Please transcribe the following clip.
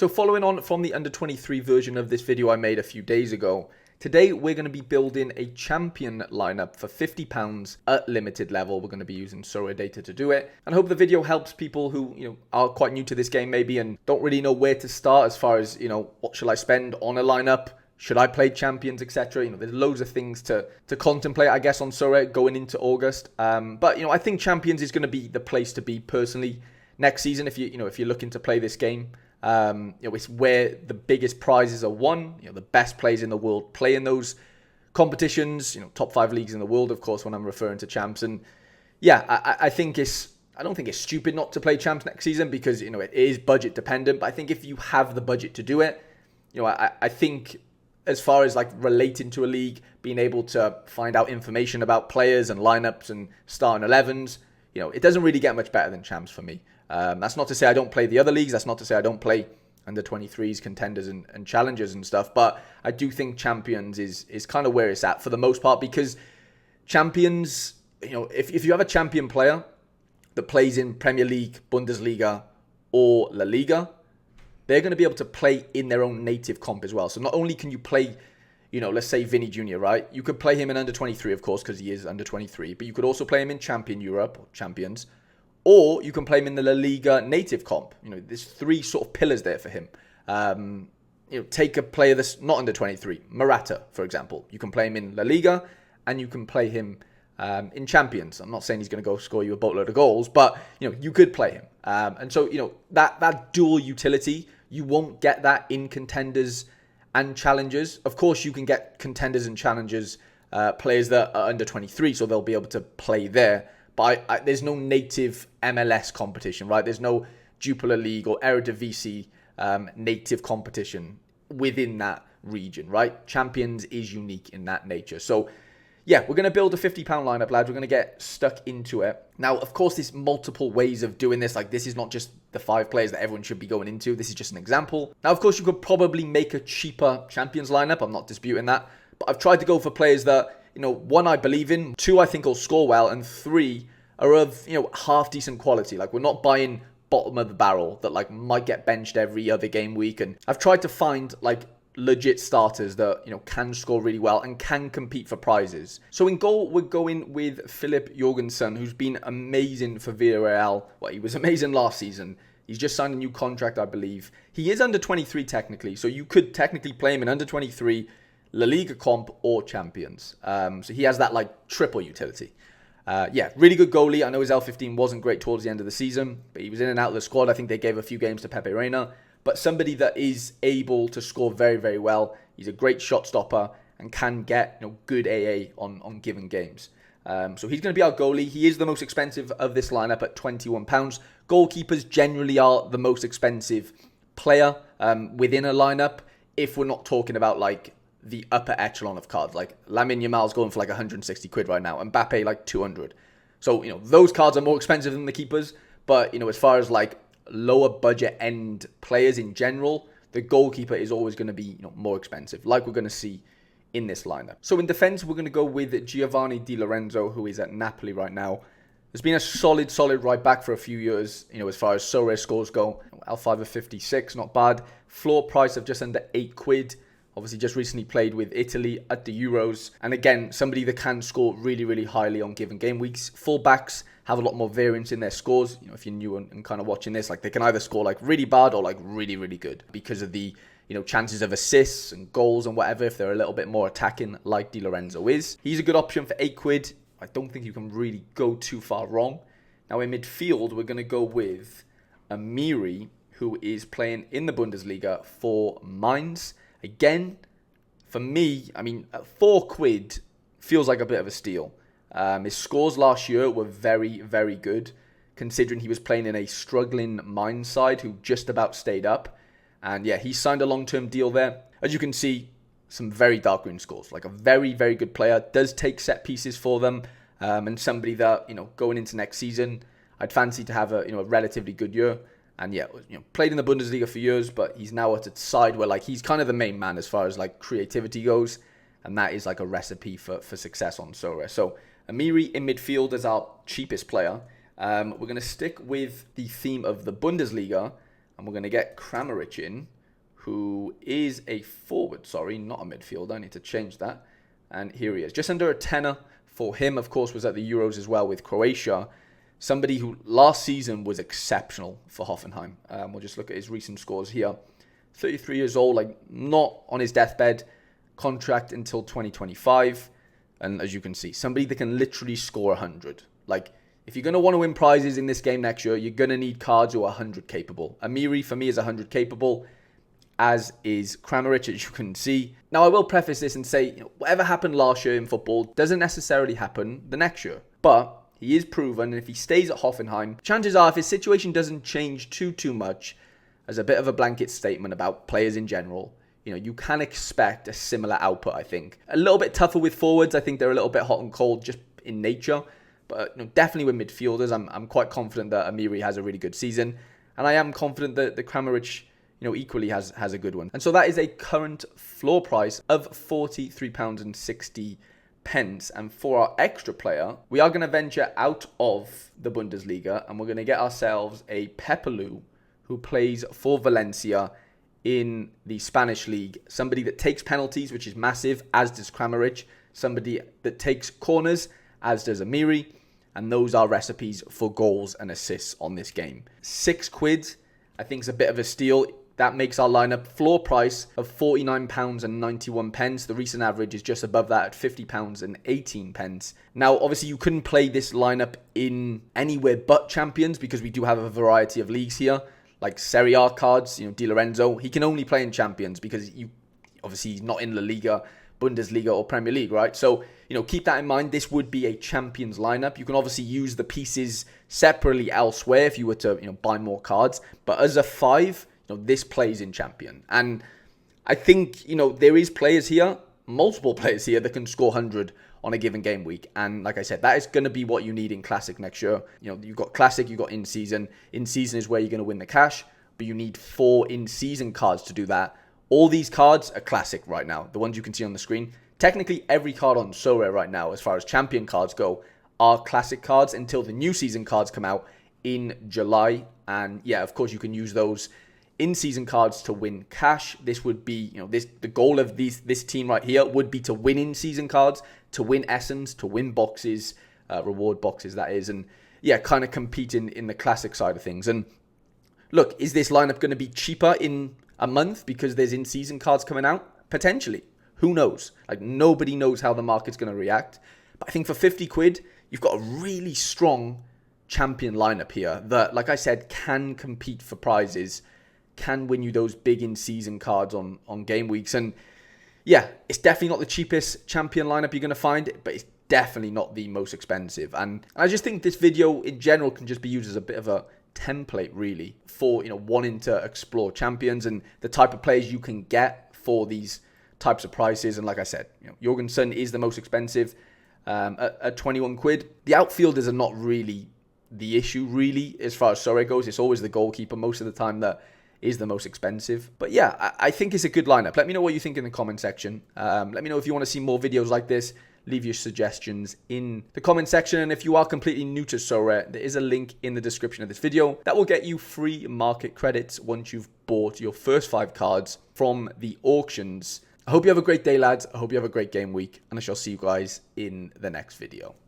So following on from the under-23 version of this video I made a few days ago, today we're going to be building a champion lineup for £50 at limited level. We're going to be using Sorare data to do it. And I hope the video helps people who, are quite new to this game maybe and don't really know where to start as far as, what should I spend on a lineup? Should I play champions, etc.? There's loads of things to contemplate, I guess, on Sorare going into August. But I think champions is going to be the place to be personally next season if you're looking to play this game. It's where the biggest prizes are won. The best players in the world play in those competitions. Top 5 leagues in the world, of course, when I'm referring to champs. And yeah, I don't think it's stupid not to play champs next season because it is budget dependent. But I think if you have the budget to do it, I think as far as like relating to a league, being able to find out information about players and lineups and starting 11s, it doesn't really get much better than champs for me. That's not to say I don't play the other leagues. That's not to say I don't play under 23s, contenders and challengers and stuff. But I do think champions is kind of where it's at for the most part because champions, if you have a champion player that plays in Premier League, Bundesliga or La Liga, they're going to be able to play in their own native comp as well. So not only can you play, let's say Vinny Jr., right? You could play him in under 23, of course, because he is under 23. But you could also play him in Champion Europe or Champions. Or you can play him in the La Liga native comp. There's 3 sort of pillars there for him. Take a player that's not under 23. Morata, for example. You can play him in La Liga and you can play him in Champions. I'm not saying he's going to go score you a boatload of goals, but, you could play him. And so, that dual utility, you won't get that in contenders and challengers. Of course, you can get contenders and challengers players that are under 23, so they'll be able to play there. But there's no native MLS competition, right? There's no Jupiler League or Eredivisie native competition within that region, right? Champions is unique in that nature. So, yeah, we're going to build a £50 lineup, lads. We're going to get stuck into it. Now, of course, there's multiple ways of doing this. Like, this is not just the 5 players that everyone should be going into. This is just an example. Now, of course, you could probably make a cheaper champions lineup. I'm not disputing that. But I've tried to go for players that, 1, I believe in, 2, I think will score well, and 3 are of, half decent quality. Like, we're not buying bottom of the barrel that, like, might get benched every other game week. And I've tried to find, like, legit starters that, can score really well and can compete for prizes. So in goal, we're going with Philip Jorgensen, who's been amazing for Villarreal. Well, he was amazing last season. He's just signed a new contract, I believe. He is under 23 technically, so you could technically play him in under 23, La Liga comp or champions. So he has that like triple utility. Really good goalie. I know his L15 wasn't great towards the end of the season, but he was in and out of the squad. I think they gave a few games to Pepe Reina, but somebody that is able to score very, very well. He's a great shot stopper and can get good AA on given games. So he's going to be our goalie. He is the most expensive of this lineup at £21. Goalkeepers generally are the most expensive player within a lineup if we're not talking about like the upper echelon of cards. Like Lamine Yamal's going for like 160 quid right now. Mbappe like 200. So, those cards are more expensive than the keepers. But, as far as like lower budget end players in general, the goalkeeper is always going to be more expensive, like we're going to see in this lineup. So in defense, we're going to go with Giovanni Di Lorenzo, who is at Napoli right now. There's been a solid right back for a few years, as far as Sorare scores go. L5 of 56, not bad. Floor price of just under 8 quid. Obviously just recently played with Italy at the Euros. And again, somebody that can score really, really highly on given game weeks. Fullbacks have a lot more variance in their scores. If you're new and kind of watching this, like they can either score like really bad or like really, really good because of the, chances of assists and goals and whatever if they're a little bit more attacking like Di Lorenzo is. He's a good option for 8 quid. I don't think you can really go too far wrong. Now in midfield, we're going to go with Amiri, who is playing in the Bundesliga for Mainz. Again, for me, I mean, at 4 quid feels like a bit of a steal. His scores last year were very, very good, considering he was playing in a struggling Mainz side who just about stayed up. And yeah, he signed a long-term deal there. As you can see, some very dark green scores. Like a very, very good player. Does take set pieces for them. And somebody that, going into next season, I'd fancy to have a relatively good year. And yeah, played in the Bundesliga for years, but he's now at a side where like he's kind of the main man as far as like creativity goes. And that is like a recipe for success on Sorare. So Amiri in midfield is our cheapest player. We're going to stick with the theme of the Bundesliga. And we're going to get Kramaric in, who is a forward, sorry, not a midfielder. I need to change that. And here he is. Just under a tenner for him, of course, was at the Euros as well with Croatia. Somebody who last season was exceptional for Hoffenheim. We'll just look at his recent scores here. 33 years old, like not on his deathbed. Contract until 2025. And as you can see, somebody that can literally score 100. Like, if you're going to want to win prizes in this game next year, you're going to need cards who are 100 capable. Amiri, for me, is 100 capable, as is Kramaric, as you can see. Now, I will preface this and say, whatever happened last year in football doesn't necessarily happen the next year. But he is proven, and if he stays at Hoffenheim, chances are, if his situation doesn't change too much, as a bit of a blanket statement about players in general, you can expect a similar output, I think. A little bit tougher with forwards. I think they're a little bit hot and cold just in nature. But definitely with midfielders, I'm quite confident that Amiri has a really good season. And I am confident that the Kramaric, equally has a good one. And so that is a current floor price of £43.60. And for our extra player, we are going to venture out of the Bundesliga and we're going to get ourselves a Pepelu who plays for Valencia in the Spanish League. Somebody that takes penalties, which is massive, as does Kramaric. Somebody that takes corners, as does Amiri. And those are recipes for goals and assists on this game. £6, I think, is a bit of a steal. That makes our lineup floor price of £49.91. The recent average is just above that at £50.18. Now, obviously, you couldn't play this lineup in anywhere but Champions because we do have a variety of leagues here, like Serie A cards. Di Lorenzo, he can only play in Champions because obviously he's not in La Liga, Bundesliga or Premier League, right? So, keep that in mind. This would be a Champions lineup. You can obviously use the pieces separately elsewhere if you were to, buy more cards. But as a 5, this plays in Champion. And I think, there is players here, multiple players here that can score 100 on a given game week. And like I said, that is going to be what you need in Classic next year. You've got Classic, you've got in-season. In-season is where you're going to win the cash, but you need 4 in-season cards to do that. All these cards are Classic right now, the ones you can see on the screen. Technically, every card on Sorare right now, as far as Champion cards go, are Classic cards until the new season cards come out in July. And yeah, of course, you can use those in-season cards to win cash. This would be, the goal of this team right here would be to win in-season cards, to win essence, to win boxes, reward boxes, that is. And yeah, kind of compete in the Classic side of things. And look, is this lineup going to be cheaper in a month because there's in-season cards coming out? Potentially. Who knows? Like, nobody knows how the market's going to react. But I think for £50, you've got a really strong Champion lineup here that, like I said, can compete for prizes, can win you those big in-season cards on game weeks. And yeah, it's definitely not the cheapest Champion lineup you're going to find, but it's definitely not the most expensive. And I just think this video in general can just be used as a bit of a template, really, for wanting to explore Champions and the type of players you can get for these types of prices. And like I said, Jorgensen is the most expensive at £21. The outfielders are not really the issue, really, as far as Sorare goes. It's always the goalkeeper most of the time that is the most expensive. But yeah, I think it's a good lineup. Let me know what you think in the comment section. Let me know if you want to see more videos like this. Leave your suggestions in the comment section. And if you are completely new to Sorare, there is a link in the description of this video that will get you free market credits once you've bought your first 5 cards from the auctions. I hope you have a great day, lads. I hope you have a great game week, and I shall see you guys in the next video.